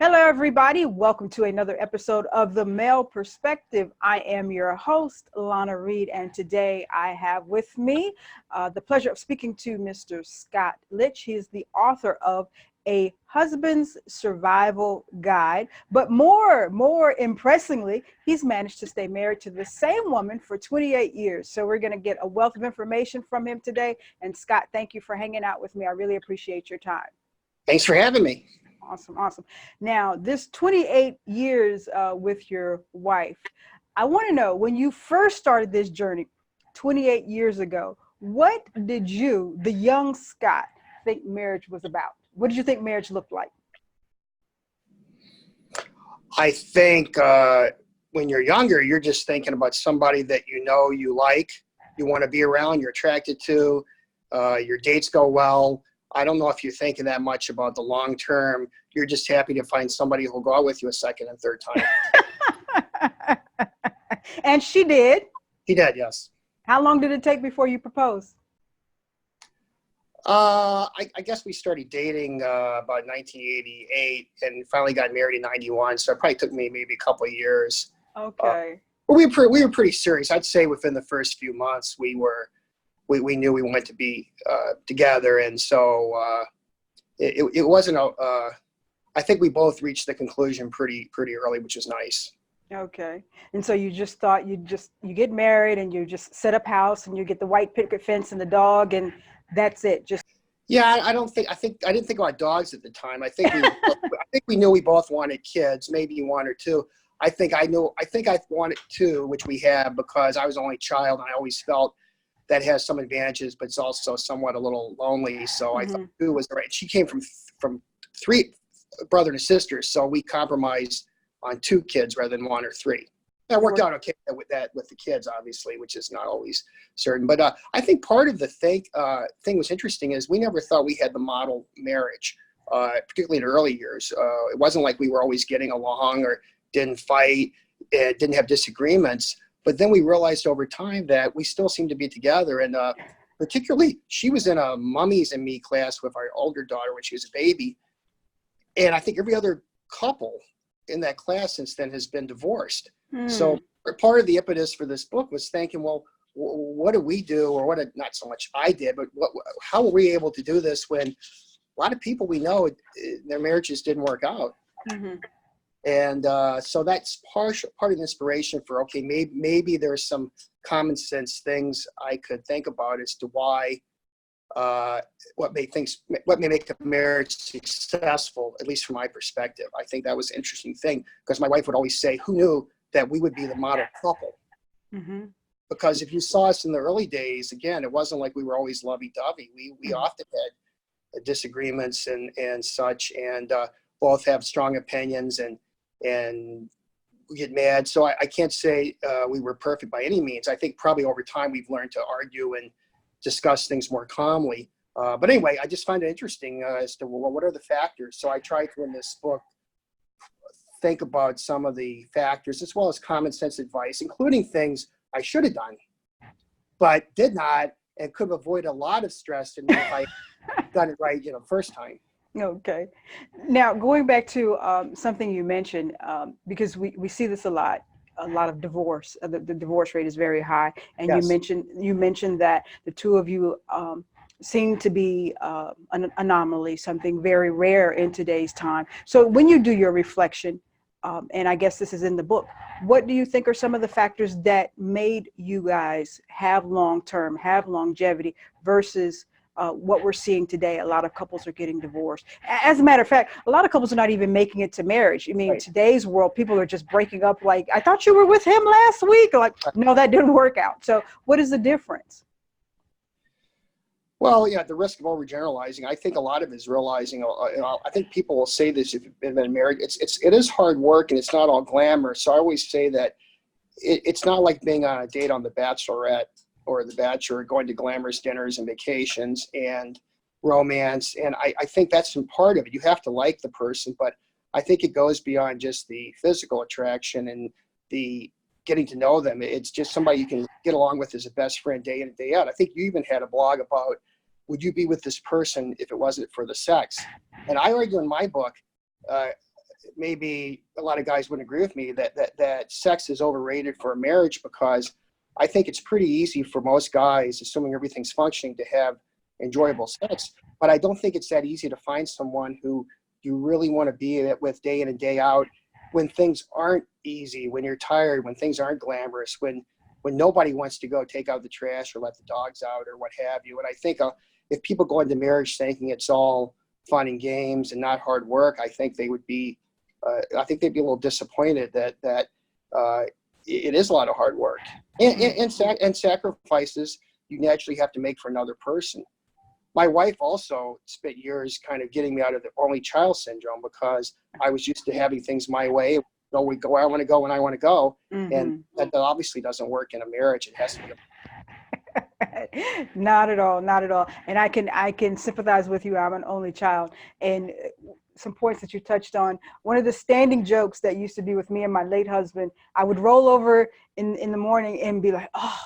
Hello, everybody. Welcome to another episode of The Male Perspective. I am your host, Lana Reid, and today I have with me the pleasure of speaking to Mr. Scott Litch. He is the author of A Husband's Survival Guide, but more impressively, he's managed to stay married to the same woman for 28 years. So we're going to get a wealth of information from him today. And Scott, thank you for hanging out with me. I really appreciate your time. Thanks for having me. Awesome. Now, this 28 years with your wife, I want to know, when you first started this journey 28 years ago, what did you, the young Scott, think marriage was about? What did you think marriage looked like? I think when you're younger, you're just thinking about somebody that you know you like, you want to be around, you're attracted to, your dates go well. I don't know if you're thinking that much about the long term. You're just happy to find somebody who'll go out with you a second and third time. And she did? He did, yes. How long did it take before you proposed? I guess we started dating about 1988 and finally got married in 91. So it probably took me maybe a couple of years. Okay. But we were pretty serious. I'd say within the first few months, we knew we wanted to be together, and so it wasn't I think we both reached the conclusion pretty early, which is nice. Okay. And so you just thought you get married and you just set up house and you get the white picket fence and the dog and that's it. Yeah, I didn't think about dogs at the time. I think we knew we both wanted kids, maybe one or two. I think I wanted two, which we have because I was the only child and I always felt that has some advantages, but it's also somewhat a little lonely. So I thought two was right. She came from three brother and sisters, so we compromised on two kids rather than one or three. That worked out okay with the kids, obviously, which is not always certain. But I think part of the thing was interesting is we never thought we had the model marriage, particularly in the early years. It wasn't like we were always getting along or didn't fight, didn't have disagreements. But then we realized over time that we still seemed to be together. And particularly, she was in a Mummies and Me class with our older daughter when she was a baby. And I think every other couple in that class since then has been divorced. So part of the impetus for this book was thinking, well, what do we do? Or not so much I did, but how were we able to do this when a lot of people we know, their marriages didn't work out? And so that's part of the inspiration for, okay, maybe there's some common sense things I could think about as to why, what may make a marriage successful, at least from my perspective. I think that was an interesting thing because my wife would always say, who knew that we would be the model couple? Because if you saw us in the early days, again, it wasn't like we were always lovey-dovey. We often had disagreements and such, and both have strong opinions and we get mad. So I can't say we were perfect by any means. I think probably over time we've learned to argue and discuss things more calmly. But anyway, I just find it interesting as to, well, what are the factors? So I tried to, in this book, think about some of the factors as well as common sense advice, including things I should have done, but did not, and could have avoided a lot of stress if I done it right, first time. Okay. Now, going back to something you mentioned, because we see this a lot of divorce. The divorce rate is very high. And Yes. You mentioned that the two of you seem to be an anomaly, something very rare in today's time. So when you do your reflection, and I guess this is in the book, what do you think are some of the factors that made you guys have long-term, have longevity versus what we're seeing today? A lot of couples are getting divorced. As a matter of fact, a lot of couples are not even making it to marriage. I mean, Today's world, people are just breaking up like, I thought you were with him last week. Like, no, that didn't work out. So what is the difference? Well, yeah, the risk of overgeneralizing, I think a lot of it is realizing, I think people will say this if you've been married, it is hard work and it's not all glamour. So I always say that it's not like being on a date on The Bachelorette or The Bachelor, going to glamorous dinners and vacations and romance. And I think that's in part of it. You have to like the person, but I think it goes beyond just the physical attraction and the getting to know them. It's just somebody you can get along with as a best friend day in and day out. I think you even had a blog about, would you be with this person if it wasn't for the sex? And I argue in my book, maybe a lot of guys wouldn't agree with me that sex is overrated for a marriage, because I think it's pretty easy for most guys, assuming everything's functioning, to have enjoyable sex. But I don't think it's that easy to find someone who you really want to be with day in and day out, when things aren't easy, when you're tired, when things aren't glamorous, when nobody wants to go take out the trash or let the dogs out or what have you. And I think if people go into marriage thinking it's all fun and games and not hard work, I think they would be, I think they'd be a little disappointed that it is a lot of hard work and sacrifices you naturally have to make for another person. My wife also spent years kind of getting me out of the only child syndrome, because I was used to having things my way. We go where I want to go when I want to go. Mm-hmm. And that obviously doesn't work in a marriage. It has to be. Not at all, not at all. And I can sympathize with you. I'm an only child, and some points that you touched on. One of the standing jokes that used to be with me and my late husband, I would roll over in the morning and be like, "Oh,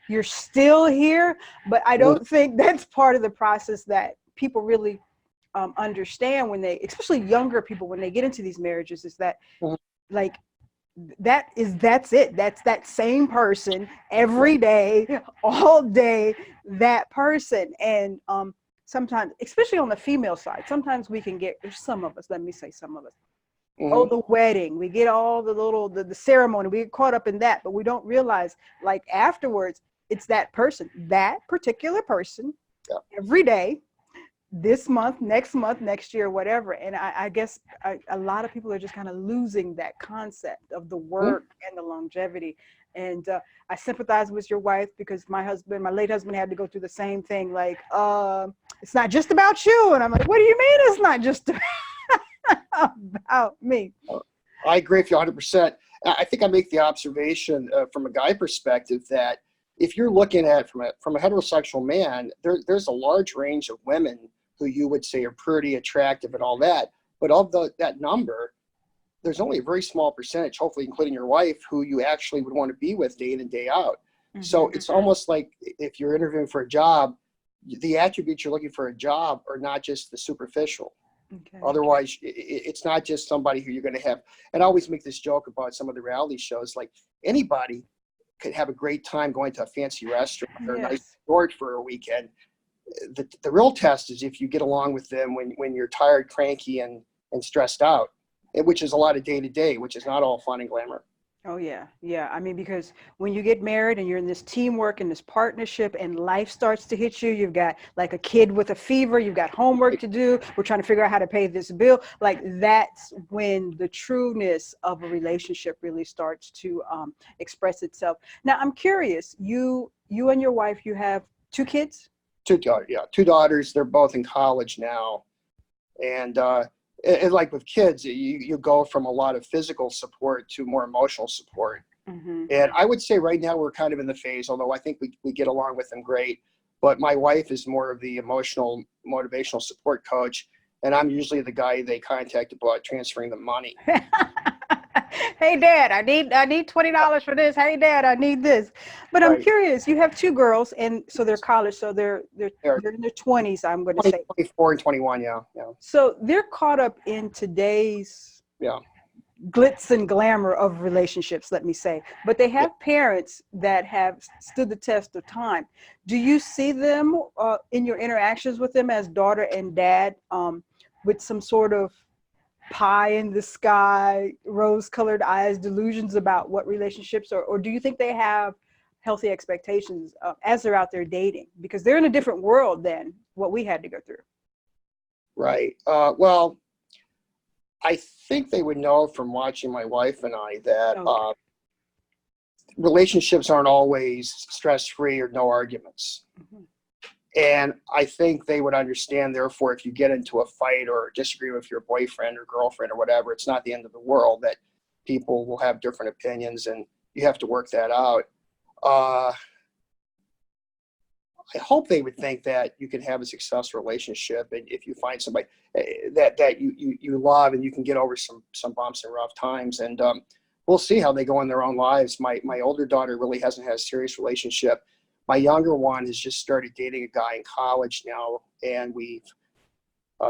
you're still here." But I don't think that's part of the process that people really understand when they, especially younger people, when they get into these marriages, is that like, that's it. That's that same person every day, all day, that person. And sometimes, especially on the female side, sometimes we can get, some of us, let me say some of us, oh, the wedding, we get all the ceremony, we get caught up in that, but we don't realize, like, afterwards, it's that person, that particular person, every day, this month, next year, whatever. And I guess a lot of people are just kind of losing that concept of the work and the longevity. And I sympathize with your wife, because my late husband had to go through the same thing. Like, it's not just about you. And I'm like, what do you mean it's not just about me? I agree with you 100%. I think I make the observation from a guy perspective that if you're looking at from a heterosexual man, there's a large range of women who you would say are pretty attractive and all that. But of that number, there's only a very small percentage, hopefully including your wife, who you actually would want to be with day in and day out. Mm-hmm. So it's almost like if you're interviewing for a job, the attributes you're looking for a job are not just the superficial. Okay. Otherwise, it's not just somebody who you're going to have. And I always make this joke about some of the reality shows, like anybody could have a great time going to a fancy restaurant or a nice resort for a weekend. The real test is if you get along with them when you're tired, cranky, and stressed out, which is a lot of day to day, which is not all fun and glamour. Oh, yeah. Yeah. I mean, because when you get married and you're in this teamwork and this partnership and life starts to hit you, you've got like a kid with a fever, you've got homework to do, we're trying to figure out how to pay this bill. Like, that's when the trueness of a relationship really starts to express itself. Now, I'm curious, you and your wife, you have 2 kids? 2 daughters. They're both in college now. And like with kids, you go from a lot of physical support to more emotional support. Mm-hmm. And I would say right now we're kind of in the phase, although I think we get along with them great. But my wife is more of the emotional, motivational support coach. And I'm usually the guy they contact about transferring the money. Hey, Dad, I need $20 for this. Hey, Dad, I need this. But I'm curious. You have 2 girls, and so they're college, so they're in their 20s. I'm going to say 24 and 21. Yeah. So they're caught up in today's glitz and glamour of relationships, let me say. But they have parents that have stood the test of time. Do you see them in your interactions with them as daughter and dad with some sort of pie in the sky, rose-colored eyes, delusions about what relationships are? Or do you think they have healthy expectations as they're out there dating? Because they're in a different world than what we had to go through. Right. Well, I think they would know from watching my wife and I that relationships aren't always stress-free or no arguments. Mm-hmm. And I think they would understand, therefore, if you get into a fight or disagree with your boyfriend or girlfriend or whatever, it's not the end of the world, that people will have different opinions and you have to work that out. I hope they would think that you can have a successful relationship, and if you find somebody that you love and you can get over some bumps and rough times, and we'll see how they go in their own lives. My older daughter really hasn't had a serious relationship. My younger one has just started dating a guy in college now, and we've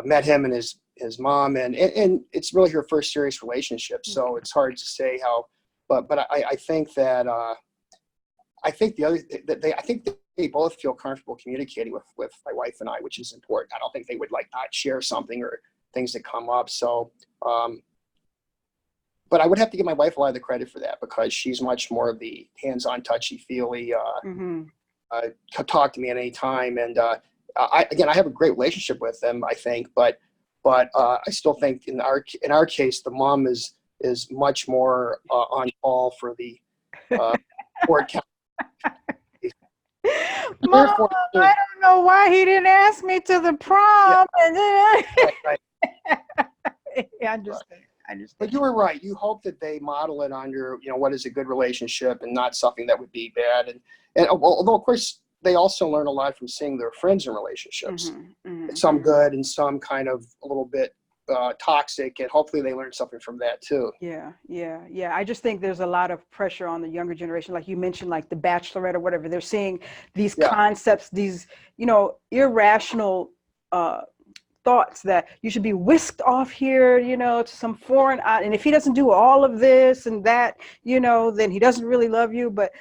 met him and his his mom, and it's really her first serious relationship. So it's hard to say how, but I think that I think I think they both feel comfortable communicating with my wife and I, which is important. I don't think they would like not share something or things that come up. So, but I would have to give my wife a lot of the credit for that, because she's much more of the hands-on, touchy-feely, talk to me at any time. And I have a great relationship with them, I think, but I still think in our case, the mom is much more on call for the board count. Mom, I don't know why he didn't ask me to the prom. Yeah, And then right. I understand. But you were right. You hope that they model it under, what is a good relationship and not something that would be bad. And although, of course, they also learn a lot from seeing their friends in relationships. Some good and some kind of a little bit toxic, and hopefully they learn something from that too. Yeah. I just think there's a lot of pressure on the younger generation, like you mentioned, like the Bachelorette or whatever. They're seeing these concepts, these irrational thoughts that you should be whisked off here, to some foreign, and if he doesn't do all of this and that, then he doesn't really love you. But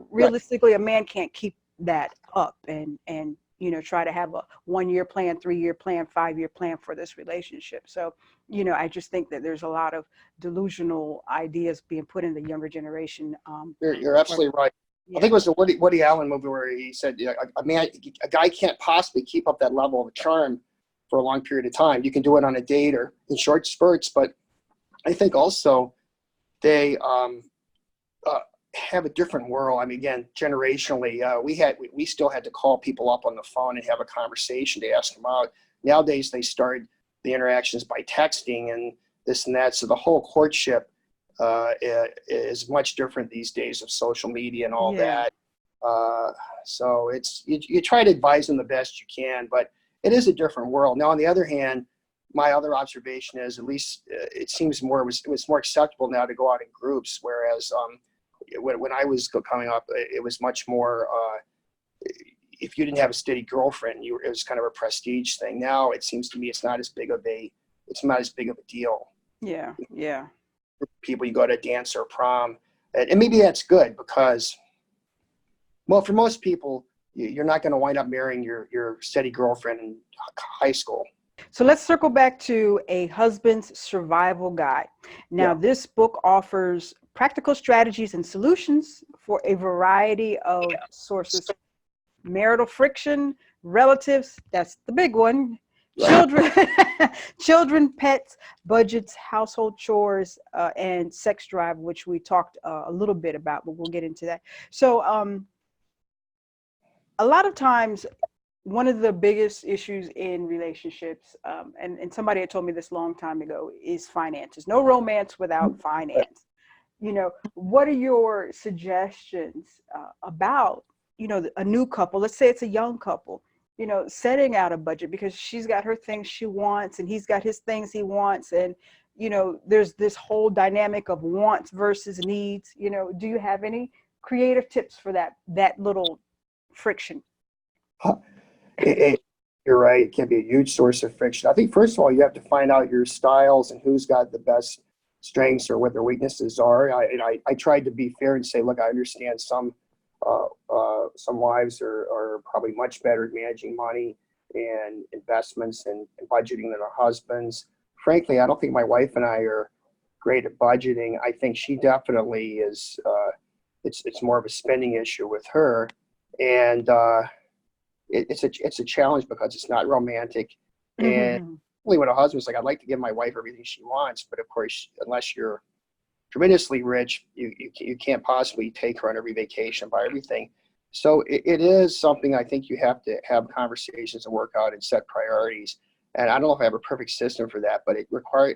realistically, a man can't keep that up and try to have a 1-year plan, 3-year plan, 5-year plan for this relationship. So, I just think that there's a lot of delusional ideas being put in the younger generation. You're absolutely right. Yeah. I think it was a Woody Allen movie where he said, a guy can't possibly keep up that level of charm for a long period of time. You can do it on a date or in short spurts, but I think also they have a different world. I mean, again, generationally, we still had to call people up on the phone and have a conversation to ask them out. Nowadays, they start the interactions by texting and this and that. So the whole courtship is much different these days of social media and all that. So it's you try to advise them the best you can, but it is a different world. Now, on the other hand, my other observation is, at least it seems it was more acceptable now to go out in groups, whereas when I was coming up, it was much more, if you didn't have a steady girlfriend, it was kind of a prestige thing. Now it seems to me it's not as big of a deal. Yeah. People, you go to a dance or prom, and maybe that's good, because, well, for most people, you're not going to wind up marrying your steady girlfriend in high school. So let's circle back to A Husband's Survival Guide. Now, this book offers practical strategies and solutions for a variety of sources: marital friction, relatives, that's the big one, children, pets, budgets, household chores, and sex drive, which we talked a little bit about, but we'll get into that. So a lot of times, one of the biggest issues in relationships, and somebody had told me this a long time ago, is finances. No romance without finance. What are your suggestions about, a new couple? Let's say it's a young couple, setting out a budget, because she's got her things she wants and he's got his things he wants. And, there's this whole dynamic of wants versus needs. Do you have any creative tips for that little friction? You're right. It can be a huge source of friction. I think, first of all, you have to find out your styles and who's got the best strengths or what their weaknesses are. I tried to be fair and say, look, I understand some wives are probably much better at managing money and investments and budgeting than our husbands. Frankly, I don't think my wife and I are great at budgeting. I think she definitely is. It's more of a spending issue with her, and it's a challenge because it's not romantic. And only when a husband's like, I'd like to give my wife everything she wants, but of course, unless you're tremendously rich, you can't possibly take her on every vacation, buy everything. So it is something I think you have to have conversations and work out and set priorities. And I don't know if I have a perfect system for that, but it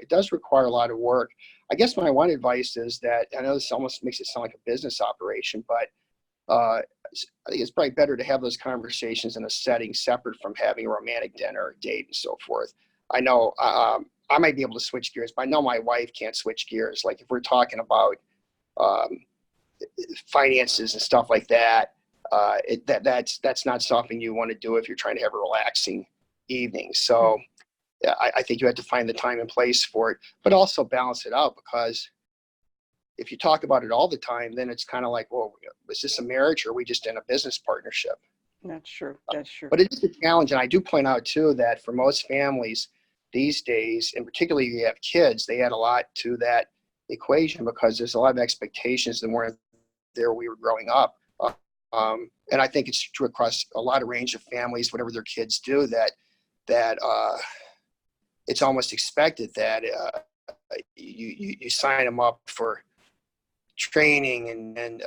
does require a lot of work. I guess my one advice is that, I know this almost makes it sound like a business operation, but I think it's probably better to have those conversations in a setting separate from having a romantic dinner or date and so forth. I know I might be able to switch gears, but I know my wife can't switch gears. Like if we're talking about finances and stuff like that, that's not something you want to do if you're trying to have a relaxing evening. So I think you had to find the time and place for it, but also balance it out, because if you talk about it all the time, then it's kind of like, well, is this a marriage, or are we just in a business partnership? That's true. That's true. But it is a challenge. And I do point out too, that for most families these days, and particularly if you have kids, they add a lot to that equation, because there's a lot of expectations that weren't there when we were growing up. And I think it's true across a lot of range of families, whatever their kids do, that it's almost expected that you sign them up for training and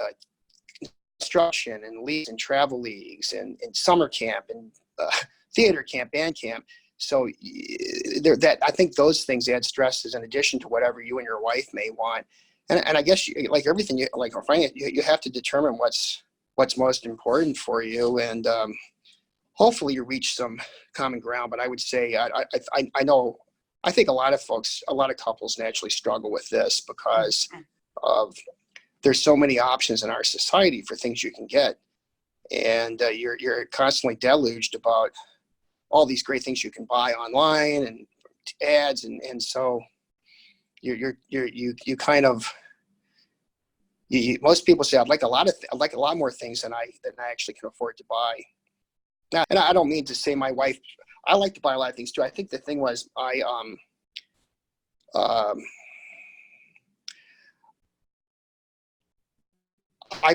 instruction and leagues and travel leagues and summer camp and theater camp, band camp. So I think those things add stresses in addition to whatever you and your wife may want. And I guess like everything, you have to determine what's most important for you, and hopefully you reach some common ground. But I would say I think a lot of couples naturally struggle with this because of there's so many options in our society for things you can get, and you're constantly deluged about all these great things you can buy online and ads, and so you kind of most people say I'd like a lot more things than I actually can afford to buy. Now, and I don't mean to say my wife, I like to buy a lot of things too. I think the thing was I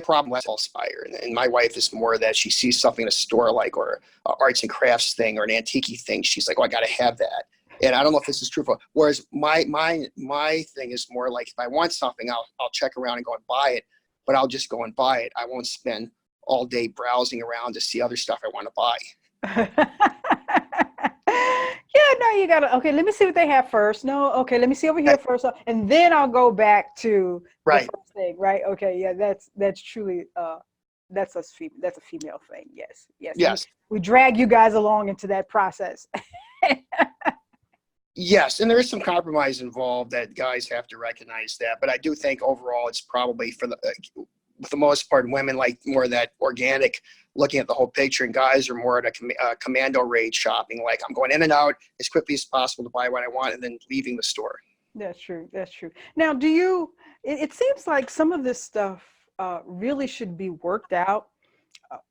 problem with impulse buyer, and my wife is more that she sees something in a store like or a arts and crafts thing or an antique thing. She's like, oh, I got to have that. And I don't know if this is true. Whereas my thing is more like, if I want something, I'll check around and go and buy it, but I'll just go and buy it. I won't spend all day browsing around to see other stuff I want to buy. Yeah, no, you gotta, okay, let me see what they have first. No, okay, let me see over here first. And then I'll go back to the first thing, right? Okay, yeah, that's truly, that's a female thing. Yes. We drag you guys along into that process. Yes, and there is some compromise involved that guys have to recognize that. But I do think overall it's probably for the most part, women like more of that organic, looking at the whole picture, and guys are more at a commando raid shopping. Like, I'm going in and out as quickly as possible to buy what I want and then leaving the store. That's true. Now, it seems like some of this stuff really should be worked out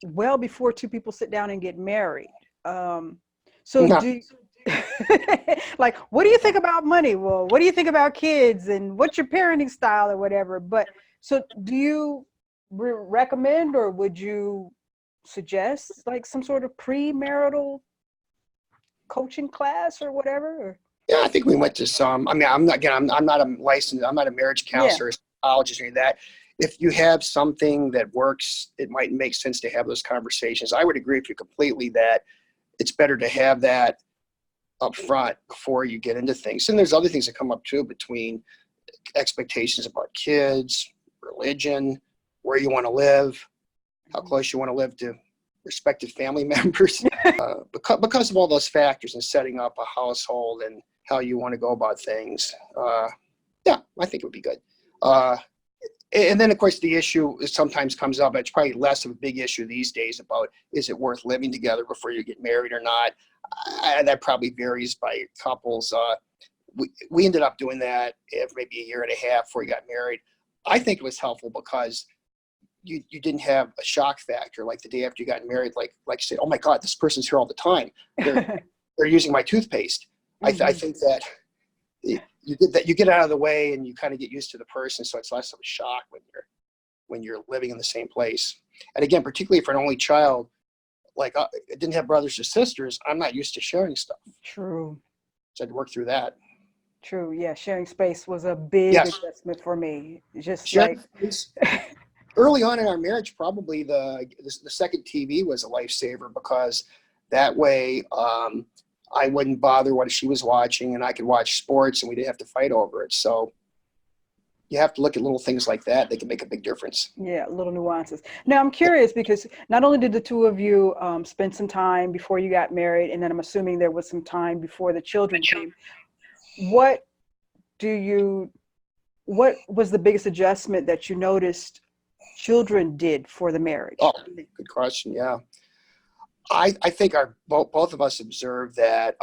well before two people sit down and get married. Like, what do you think about money? Well, what do you think about kids, and what's your parenting style or whatever? But so do you recommend, or would you suggest like some sort of premarital coaching class or whatever? Or? Yeah, I think we went to some. I mean, I'm not a licensed, I'm not a marriage counselor, or psychologist, or any of that. If you have something that works, it might make sense to have those conversations. I would agree with you completely that it's better to have that up front before you get into things. And there's other things that come up too, between expectations about kids, religion, where you want to live, how close you want to live to respective family members, because of all those factors and setting up a household and how you want to go about things. Yeah, I think it would be good. And then, of course, the issue sometimes comes up. It's probably less of a big issue these days about, is it worth living together before you get married or not? That probably varies by couples. We ended up doing that maybe a year and a half before we got married. I think it was helpful because you didn't have a shock factor like the day after you got married, like you said, oh my God, this person's here all the time. They're using my toothpaste. Mm-hmm. I think that you get out of the way and you kind of get used to the person, so it's less of a shock when you're living in the same place. And again, particularly for an only child, like I didn't have brothers or sisters, I'm not used to sharing stuff. True. So I had to work through that. True. Yeah, sharing space was a big adjustment for me. Just sharing like early on in our marriage, probably the second TV was a lifesaver, because that way I wouldn't bother what she was watching, and I could watch sports and we didn't have to fight over it. So you have to look at little things like that. They can make a big difference. Yeah, little nuances. Now, I'm curious, because not only did the two of you spend some time before you got married, and then I'm assuming there was some time before the children came. What was the biggest adjustment that you noticed children did for the marriage? Oh, good question. Yeah. I think both of us observed that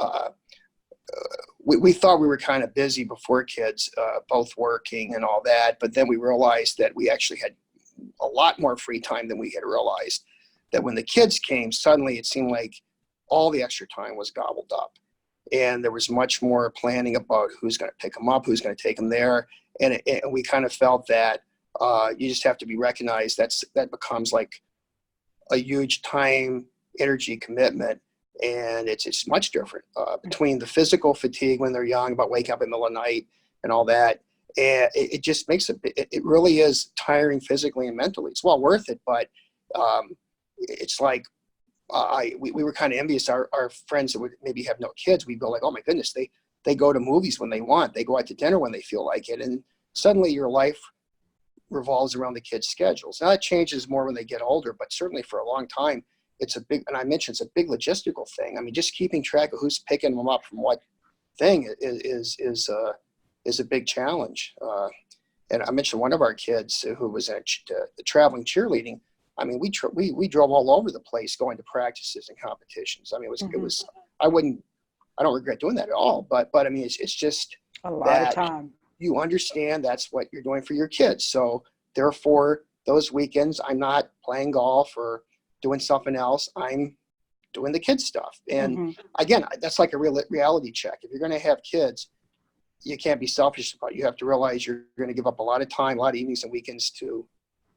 we thought we were kind of busy before kids, both working and all that. But then we realized that we actually had a lot more free time than we had realized. That when the kids came, suddenly it seemed like all the extra time was gobbled up. And there was much more planning about who's going to pick them up, who's going to take them there. And we kind of felt that you just have to be recognized. That becomes like a huge time, energy commitment. And it's much different between the physical fatigue when they're young, about waking up in the middle of the night and all that. And it just makes it really is tiring physically and mentally. It's well worth it, but it's like, we were kind of envious. Our friends that would maybe have no kids, we'd go like, oh my goodness, they go to movies when they want, they go out to dinner when they feel like it. And suddenly your life revolves around the kids' schedules. Now it changes more when they get older, but certainly for a long time, it's a big, and I mentioned it's a big logistical thing. I mean, just keeping track of who's picking them up from what thing is a big challenge. And I mentioned one of our kids who was at the traveling cheerleading. I mean, we drove all over the place going to practices and competitions. I mean, it was I don't regret doing that at all. But I mean, it's just a lot of time. You understand that's what you're doing for your kids. So therefore, those weekends, I'm not playing golf or doing something else. I'm doing the kids stuff. And again, that's like a real reality check. If you're going to have kids, you can't be selfish about it. You have to realize you're going to give up a lot of time, a lot of evenings and weekends to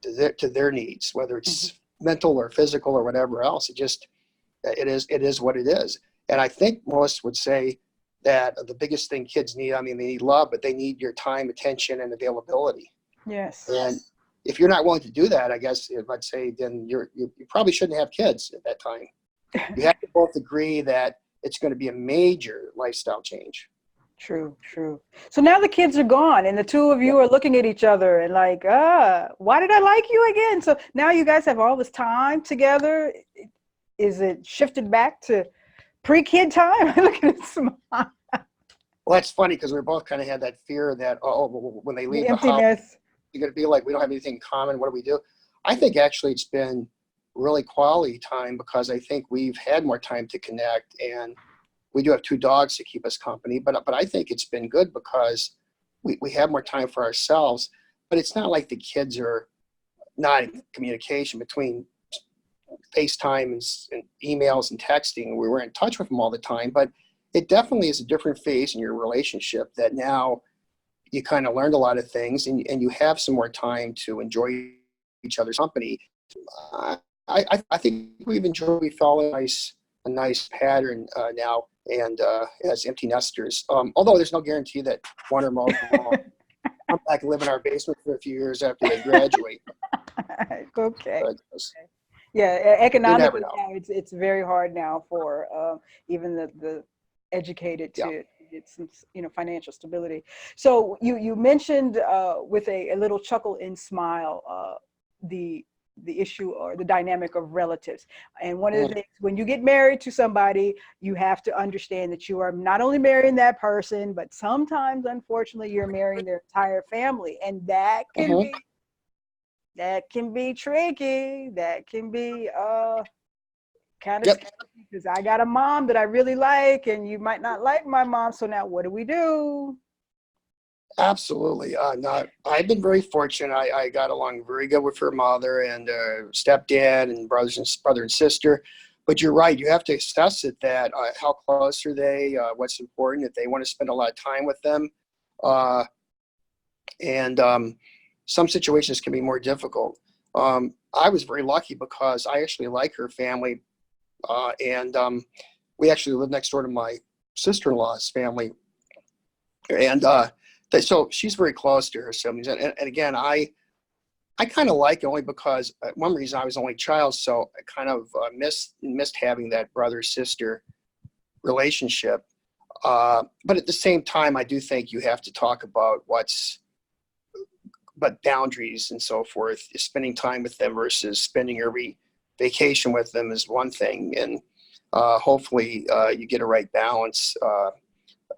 their needs, whether it's mental or physical or whatever else. It is what it is. And I think most would say that the biggest thing kids need, I mean, they need love, but they need your time, attention, and availability. Yes. And if you're not willing to do that, I guess if I'd say, then you probably shouldn't have kids at that time. You have to both agree that it's going to be a major lifestyle change. True. So now the kids are gone and the two of you are looking at each other and like, why did I like you again? So now you guys have all this time together. Is it shifted back to pre-kid time? Look at it smile. Well, that's funny because we both kind of had that fear that, when they leave the emptiness. house, you're going to be like, we don't have anything in common. What do we do? I think actually it's been really quality time because I think we've had more time to connect, and we do have 2 dogs to keep us company. But I think it's been good because we have more time for ourselves. But it's not like the kids are not in communication between FaceTime and emails and texting. We were in touch with them all the time, but it definitely is a different phase in your relationship that now you kind of learned a lot of things and you have some more time to enjoy each other's company. I think we fell in a nice pattern now, and as empty nesters. Although there's no guarantee that one or more will come back and live in our basement for a few years after they graduate. Okay. But, yeah, economically know. now it's very hard now for even the educated to get some financial stability. So you mentioned with a little chuckle and smile the issue or the dynamic of relatives. And one of the things, when you get married to somebody, you have to understand that you are not only marrying that person, but sometimes, unfortunately, you're marrying their entire family. And that can be tricky. That can be kind of scary because I got a mom that I really like, and you might not like my mom. So now what do we do? Absolutely. I've been very fortunate. I got along very good with her mother and stepdad and brother and sister. But you're right. You have to assess it that how close are they? What's important? If they want to spend a lot of time with them. And some situations can be more difficult. I was very lucky because I actually like her family. And we actually live next door to my sister-in-law's family. And so she's very close to her siblings. And again, I kind of like it only because one reason I was only child, so I kind of missed having that brother-sister relationship. But at the same time, I do think you have to talk about but boundaries and so forth. Spending time with them versus spending every vacation with them is one thing. And hopefully you get a right balance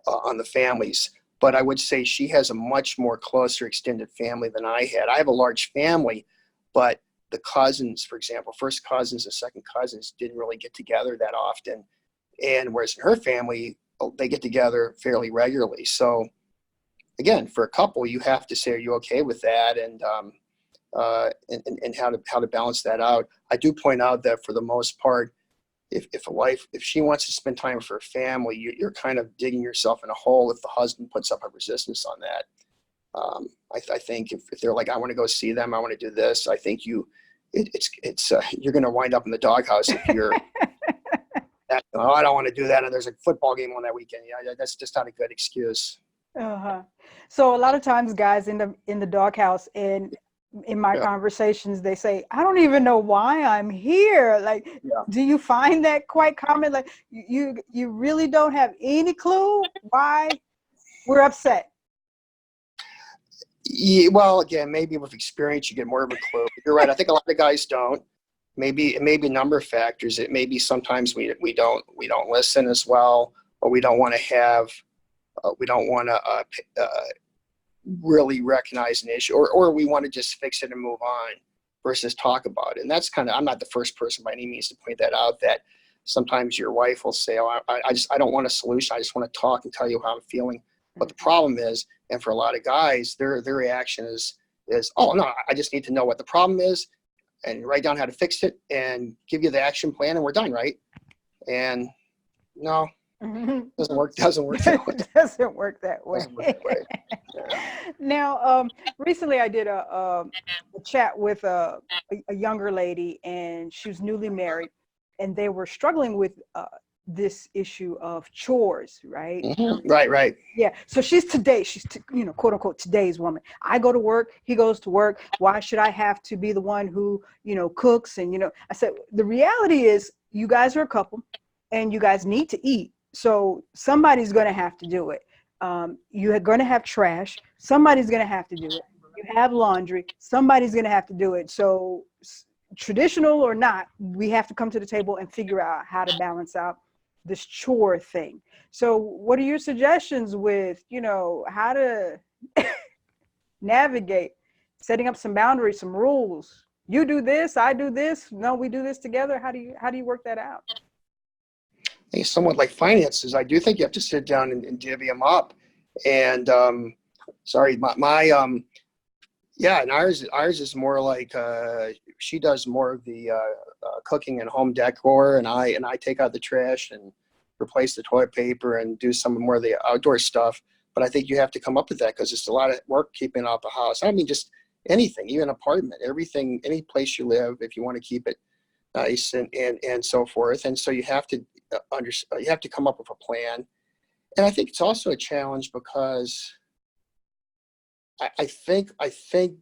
on the families. But I would say she has a much more closer extended family than I had. I have a large family, but the cousins, for example, first cousins and second cousins didn't really get together that often. And whereas in her family, they get together fairly regularly. So again, for a couple, you have to say, are you okay with that? And how to balance that out. I do point out that for the most part, if a wife, if she wants to spend time with her family, you're kind of digging yourself in a hole if the husband puts up a resistance on that. I think if they're like, I want to go see them, I want to do this, I think you're going to wind up in the doghouse if you're, oh, I don't want to do that, and there's a football game on that weekend. Yeah, that's just not a good excuse. Uh-huh. So a lot of times guys end up in the doghouse, and in my conversations, they say, I don't even know why I'm here. Like, do you find that quite common? Like you really don't have any clue why we're upset? Yeah, well, again, maybe with experience, you get more of a clue. You're right. I think a lot of guys don't. Maybe it may be a number of factors. It may be sometimes we don't listen as well, or we don't want to really recognize an issue, or we want to just fix it and move on versus talk about it. And that's kind of, I'm not the first person by any means to point that out, that sometimes your wife will say, oh, I don't want a solution. I just want to talk and tell you how I'm feeling. But the problem is, and for a lot of guys, their reaction is, oh no, I just need to know what the problem is and write down how to fix it and give you the action plan and we're done, right? And no, doesn't work that way. Doesn't work that way. Doesn't work that way. Yeah. Now, recently I did a chat with a younger lady, and she was newly married, and they were struggling with this issue of chores, right? Mm-hmm. Right. Yeah. So she's quote unquote today's woman. I go to work, he goes to work. Why should I have to be the one who, cooks? And, I said, the reality is you guys are a couple and you guys need to eat. So somebody's going to have to do it. You are going to have trash. Somebody's going to have to do it. You have laundry. Somebody's going to have to do it. So traditional or not, we have to come to the table and figure out how to balance out this chore thing. So what are your suggestions with, how to navigate setting up some boundaries, some rules? You do this, I do this. No, we do this together. How do you work that out? Somewhat like finances, I do think you have to sit down and divvy them up. And and ours is more like she does more of the cooking and home decor, and I take out the trash and replace the toilet paper and do some more of the outdoor stuff. But I think you have to come up with that because it's a lot of work keeping out the house. I mean, just anything, even an apartment, everything, any place you live, if you want to keep it nice and so forth. And so you have to you have to come up with a plan. And I think it's also a challenge because I think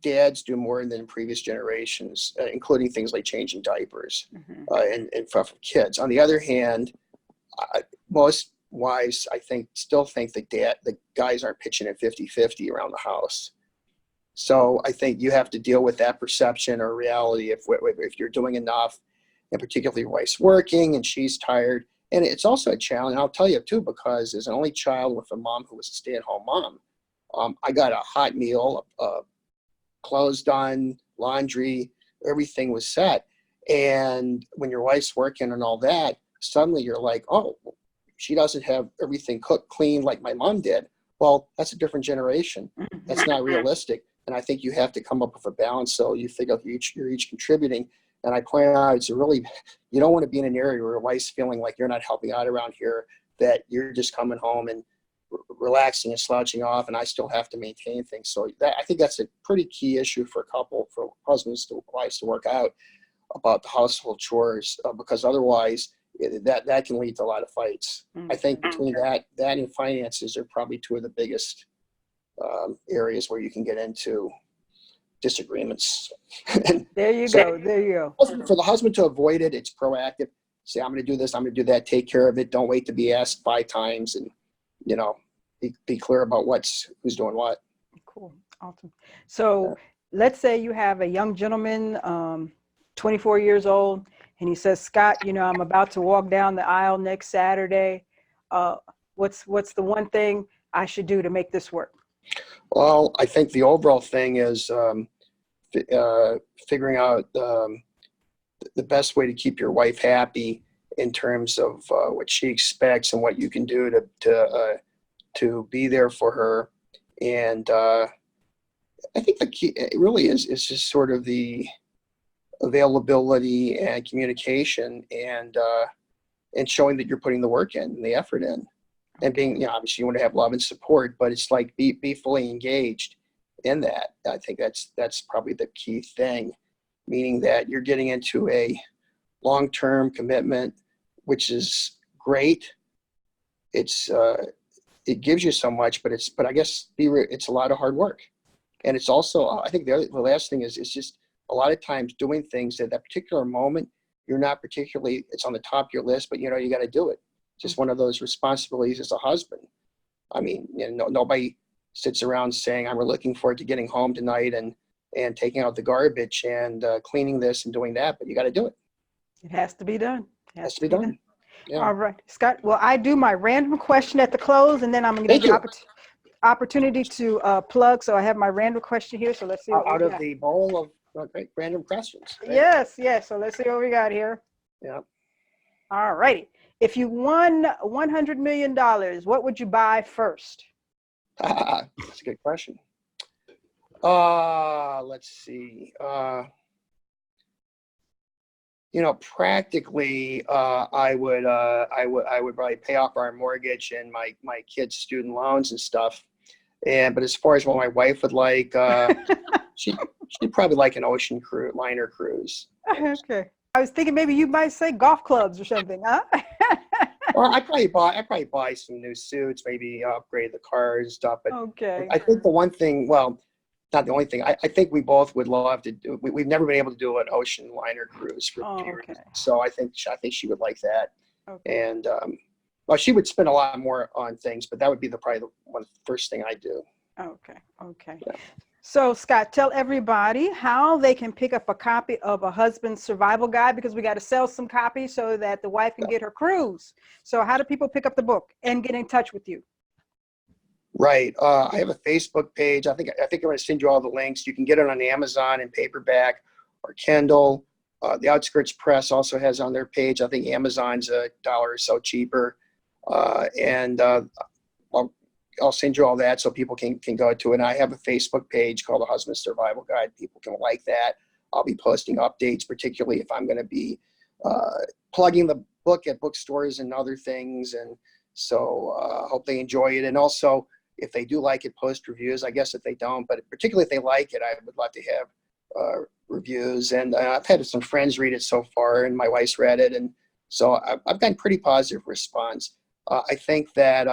dads do more than previous generations, including things like changing diapers and for kids. On the other hand, most wives, I think, still think that the guys aren't pitching at 50-50 around the house. So I think you have to deal with that perception or reality if you're doing enough, and particularly your wife's working and she's tired. And it's also a challenge. I'll tell you too, because as an only child with a mom who was a stay-at-home mom, I got a hot meal, clothes done, laundry, everything was set. And when your wife's working and all that, suddenly you're like, oh, she doesn't have everything cooked, clean like my mom did. Well, that's a different generation. That's not realistic. And I think you have to come up with a balance. So you figure you're each contributing. And I point out, you don't want to be in an area where your wife's feeling like you're not helping out around here, that you're just coming home and relaxing and slouching off, and I still have to maintain things. So I think that's a pretty key issue for a couple, for husbands to wives to work out about the household chores, because otherwise that can lead to a lot of fights. I think between that and finances are probably two of the biggest areas where you can get into disagreements. There you go. For the husband to avoid it, it's proactive. Say, I'm going to do this, I'm going to do that, take care of it. Don't wait to be asked 5 times, and be clear about who's doing what. Cool. Awesome. So let's say you have a young gentleman, 24 years old, and he says, Scott, I'm about to walk down the aisle next Saturday. What's the one thing I should do to make this work? Well, I think the overall thing is figuring out the best way to keep your wife happy in terms of what she expects and what you can do to be there for her. And I think the key it really is just sort of the availability and communication, and showing that you're putting the work in and the effort in, and being, you know, obviously you want to have love and support, but it's like be fully engaged in that. I think that's probably the key thing, meaning that you're getting into a long-term commitment, which is great. It's it gives you so much, but I guess it's a lot of hard work. And it's also, I think the last thing is just a lot of times doing things at that particular moment, you're not particularly, it's on the top of your list, but you know, you got to do it. Just one of those responsibilities as a husband. I mean, you know, nobody sits around saying, I'm looking forward to getting home tonight and taking out the garbage and cleaning this and doing that, but you got to do it. It has to be done. It Has to be done. Yeah. All right, Scott. Well, I do my random question at the close, and then I'm going to give you opportunity to plug. So I have my random question here. So let's see what out of the bowl of great random questions. Right? Yes. So let's see what we got here. Yeah. All righty. If you won $100 million, what would you buy first? That's a good question. Let's see. You know, practically, I would probably pay off our mortgage and my kids' student loans and stuff. But as far as what my wife would like, she'd probably like an ocean liner cruise. Okay. I was thinking maybe you might say golf clubs or something, huh? Or I'd probably buy some new suits, maybe upgrade the car and stuff. But okay. I think the one thing, well, not the only thing, I think we both would love to do. We've never been able to do an ocean liner cruise for a few years. So I think she would like that. Okay. And well, she would spend a lot more on things, but that would be probably the first thing I do. Okay. Yeah. So Scott, tell everybody how they can pick up a copy of A Husband's Survival Guide, because we got to sell some copies so that the wife can get her cruise. So how do people pick up the book and get in touch with you? Right. I have a Facebook page. I think I'm going to send you all the links. You can get it on Amazon in paperback or Kindle. The Outskirts Press also has on their page. I think Amazon's $1 or so cheaper. I'll send you all that so people can go to it. And I have a Facebook page called The Husband Survival Guide. People can like that. I'll be posting updates, particularly if I'm going to be plugging the book at bookstores and other things. And so I hope they enjoy it. And also, if they do like it, post reviews. I guess if they don't, but particularly if they like it, I would love to have reviews. And I've had some friends read it so far, and my wife's read it. And so I've gotten pretty positive response. I think that,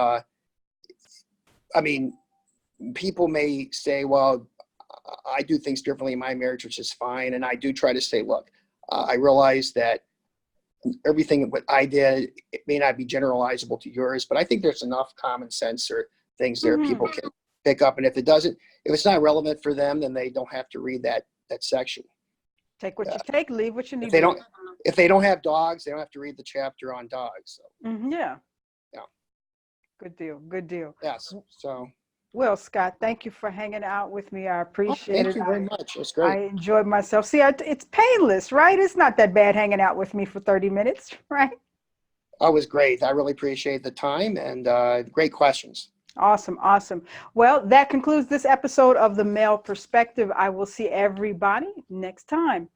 I mean, people may say, well, I do things differently in my marriage, which is fine. And I do try to say, look, I realize that everything what I did, it may not be generalizable to yours, but I think there's enough common sense or things there people can pick up. And if it's not relevant for them, then they don't have to read that section. Take what you take, leave what you need. If they don't have dogs, they don't have to read the chapter on dogs. So. Yeah. Yeah. Good deal. Yes. So. Well, Scott, thank you for hanging out with me. I appreciate it. Thank you very much. It's great. I enjoyed myself. See, it's painless, right? It's not that bad hanging out with me for 30 minutes, right? That was great. I really appreciate the time and great questions. Awesome. Well, that concludes this episode of The Male Perspective. I will see everybody next time.